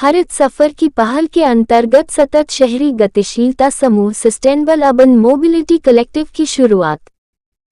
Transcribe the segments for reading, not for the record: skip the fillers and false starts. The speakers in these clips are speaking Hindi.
हरित सफर की पहल के अंतर्गत सतत शहरी गतिशीलता समूह सस्टेनेबल अर्बन मोबिलिटी कलेक्टिव की शुरुआत।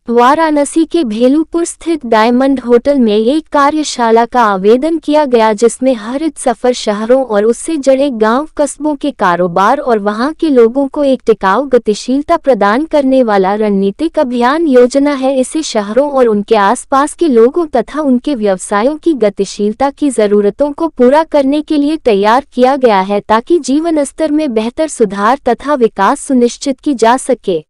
वाराणसी के भेलूपुर स्थित डायमंड होटल में एक कार्यशाला का आयोजन किया गया, जिसमें हरित सफर शहरों और उससे जुड़े गांव कस्बों के कारोबार और वहां के लोगों को एक टिकाऊ गतिशीलता प्रदान करने वाला रणनीतिक अभियान योजना है। इसे शहरों और उनके आसपास के लोगों तथा उनके व्यवसायों की गतिशीलता की जरूरतों को पूरा करने के लिए तैयार किया गया है, ताकि जीवन स्तर में बेहतर सुधार तथा विकास सुनिश्चित की जा सके।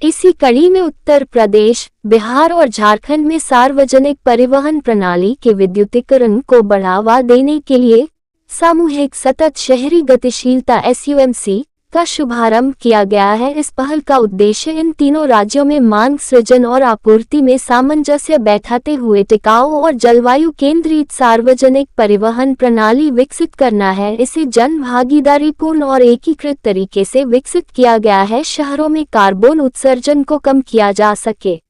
इसी कड़ी में उत्तर प्रदेश, बिहार और झारखंड में सार्वजनिक परिवहन प्रणाली के विद्युतीकरण को बढ़ावा देने के लिए सामूहिक सतत शहरी गतिशीलता SUMC का शुभारंभ किया गया है। इस पहल का उद्देश्य इन तीनों राज्यों में मांग सृजन और आपूर्ति में सामंजस्य बैठाते हुए टिकाऊ और जलवायु केंद्रित सार्वजनिक परिवहन प्रणाली विकसित करना है। इसे जन भागीदारीपूर्ण और एकीकृत तरीके से विकसित किया गया है, शहरों में कार्बन उत्सर्जन को कम किया जा सके।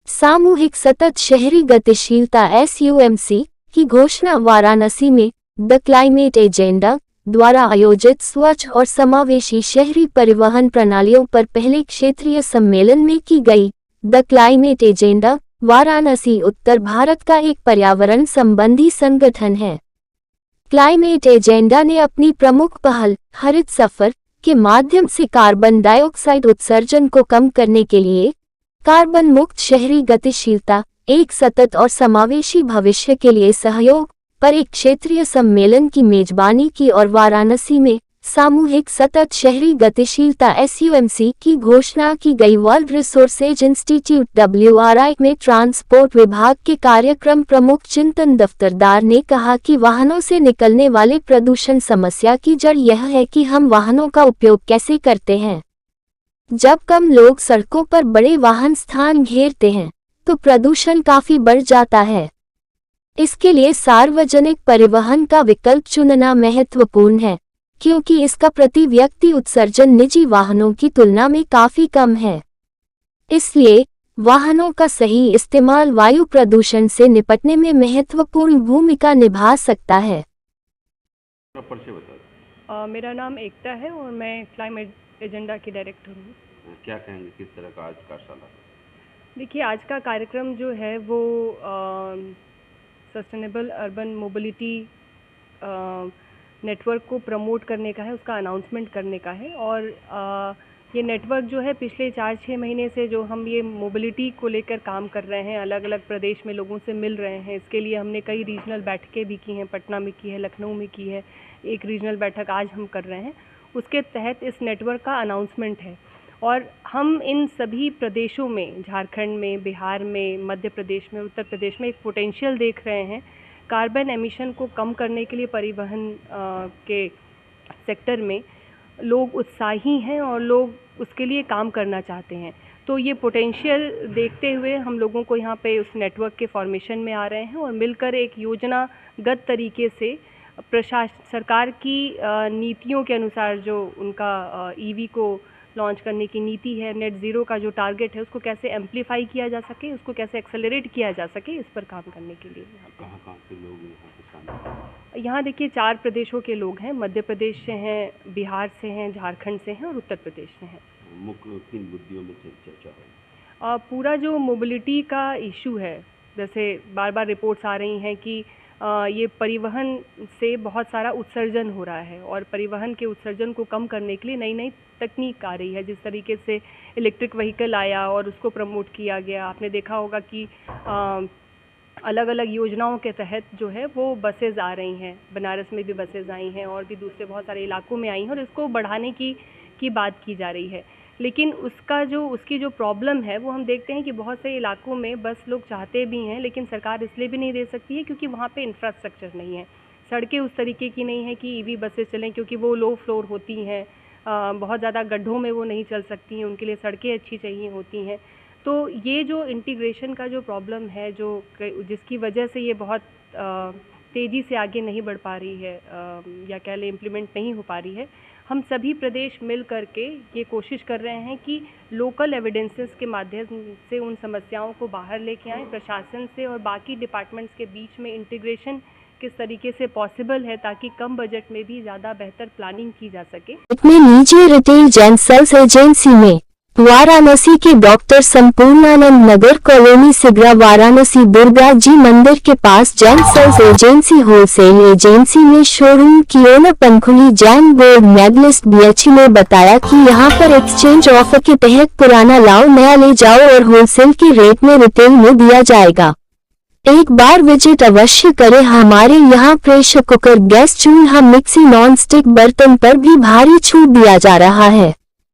सामूहिक सतत शहरी गतिशीलता SUMC की घोषणा वाराणसी में द क्लाइमेट एजेंडा द्वारा आयोजित स्वच्छ और समावेशी शहरी परिवहन प्रणालियों पर पहले क्षेत्रीय सम्मेलन में की गई। द क्लाइमेट एजेंडा वाराणसी उत्तर भारत का एक पर्यावरण संबंधी संगठन है। क्लाइमेट एजेंडा ने अपनी प्रमुख पहल हरित सफर के माध्यम से कार्बन डाइऑक्साइड उत्सर्जन को कम करने के लिए कार्बन मुक्त शहरी गतिशीलता, एक सतत और समावेशी भविष्य के लिए सहयोग पर एक क्षेत्रीय सम्मेलन की मेजबानी की और वाराणसी में सामूहिक सतत शहरी गतिशीलता SUMC की घोषणा की गई। वर्ल्ड रिसोर्सेज इंस्टीट्यूट WRI में ट्रांसपोर्ट विभाग के कार्यक्रम प्रमुख चिंतन दफ्तरदार ने कहा कि वाहनों से निकलने वाले प्रदूषण समस्या की जड़ यह है कि हम वाहनों का उपयोग कैसे करते हैं। जब कम लोग सड़कों पर बड़े वाहन स्थान घेरते हैं तो प्रदूषण काफी बढ़ जाता है। इसके लिए सार्वजनिक परिवहन का विकल्प चुनना महत्वपूर्ण है, क्योंकि इसका प्रति व्यक्ति उत्सर्जन निजी वाहनों की तुलना में काफी कम है। इसलिए वाहनों का सही इस्तेमाल वायु प्रदूषण से निपटने में महत्वपूर्ण भूमिका निभा सकता है। मेरा नाम एकता है और मैं क्लाइमेट एजेंडा की डायरेक्टर हूँ। क्या कहेंगे, किस तरह का आज कार्यशाला? देखिए, आज का कार्यक्रम जो है वो सस्टेनेबल अर्बन मोबिलिटी नेटवर्क को प्रमोट करने का है, उसका अनाउंसमेंट करने का है। और ये नेटवर्क जो है पिछले 4-6 महीने से जो हम ये मोबिलिटी को लेकर काम कर रहे हैं, अलग अलग प्रदेश में लोगों से मिल रहे हैं। इसके लिए हमने कई रीजनल बैठकें भी की हैं, पटना में की है, लखनऊ में की है, एक रीजनल बैठक आज हम कर रहे हैं। उसके तहत इस नेटवर्क का अनाउंसमेंट है और हम इन सभी प्रदेशों में, झारखंड में, बिहार में, मध्य प्रदेश में, उत्तर प्रदेश में एक पोटेंशियल देख रहे हैं कार्बन एमिशन को कम करने के लिए। परिवहन के सेक्टर में लोग उत्साही हैं और लोग उसके लिए काम करना चाहते हैं। तो ये पोटेंशियल देखते हुए हम लोगों को यहाँ पे उस नेटवर्क के फॉर्मेशन में आ रहे हैं और मिलकर एक योजनागत तरीके से सरकार की नीतियों के अनुसार जो उनका EV को लॉन्च करने की नीति है, नेट ज़ीरो का जो टारगेट है, उसको कैसे एम्प्लीफाई किया जा सके, उसको कैसे एक्सेलरेट किया जा सके, इस पर काम करने के लिए कहाँ से लोग यहाँ पे शामिल हैं? यहाँ देखिए 4 प्रदेशों के लोग हैं, मध्य प्रदेश से हैं, बिहार से हैं, झारखंड से हैं और उत्तर प्रदेश से हैं। मुख्य 3 मुद्दों में चर्चा है। पूरा जो मोबिलिटी का इशू है, जैसे बार बार रिपोर्ट्स आ रही हैं कि ये परिवहन से बहुत सारा उत्सर्जन हो रहा है और परिवहन के उत्सर्जन को कम करने के लिए नई नई तकनीक आ रही है। जिस तरीके से इलेक्ट्रिक व्हीकल आया और उसको प्रमोट किया गया, आपने देखा होगा कि अलग अलग योजनाओं के तहत जो है वो बसेस आ रही हैं, बनारस में भी बसेस आई हैं और भी दूसरे बहुत सारे इलाकों में आई हैं और इसको बढ़ाने की बात की जा रही है। लेकिन उसकी जो प्रॉब्लम है वो हम देखते हैं कि बहुत से इलाकों में बस लोग चाहते भी हैं, लेकिन सरकार इसलिए भी नहीं दे सकती है क्योंकि वहाँ पे इंफ्रास्ट्रक्चर नहीं है, सड़कें उस तरीके की नहीं है कि EV बसेस चलें, क्योंकि वो लो फ्लोर होती हैं, बहुत ज़्यादा गड्ढों में वो नहीं चल सकती हैं, उनके लिए सड़कें अच्छी चाहिए होती हैं। तो ये जो इंटीग्रेशन का जो प्रॉब्लम है, जिसकी वजह से ये बहुत तेज़ी से आगे नहीं बढ़ पा रही है या कह लें इम्प्लीमेंट नहीं हो पा रही है, हम सभी प्रदेश मिल करके ये कोशिश कर रहे हैं कि लोकल एविडेंसेस के माध्यम से उन समस्याओं को बाहर लेके आएँ, प्रशासन से और बाकी डिपार्टमेंट्स के बीच में इंटीग्रेशन किस तरीके से पॉसिबल है ताकि कम बजट में भी ज़्यादा बेहतर प्लानिंग की जा सके। में निजी रिटेल जैन सेल्स एजेंसी में वाराणसी के डॉक्टर संपूर्णानंद नगर कॉलोनी सिगरा वाराणसी दुर्गा जी मंदिर के पास Jain sales agency wholesale agency में शोरूम की owner Pankhuli Jain board medallist BHE ने बताया कि यहां पर एक्सचेंज ऑफर के तहत पुराना लाओ नया ले जाओ और होलसेल के रेट में रिटेल में दिया जाएगा। एक बार विजिट अवश्य करें। हमारे यहाँ प्रेशर कुकर, गैस चूल्हा, मिक्सी, नॉन स्टिक बर्तन पर भी भारी छूट दिया जा रहा है।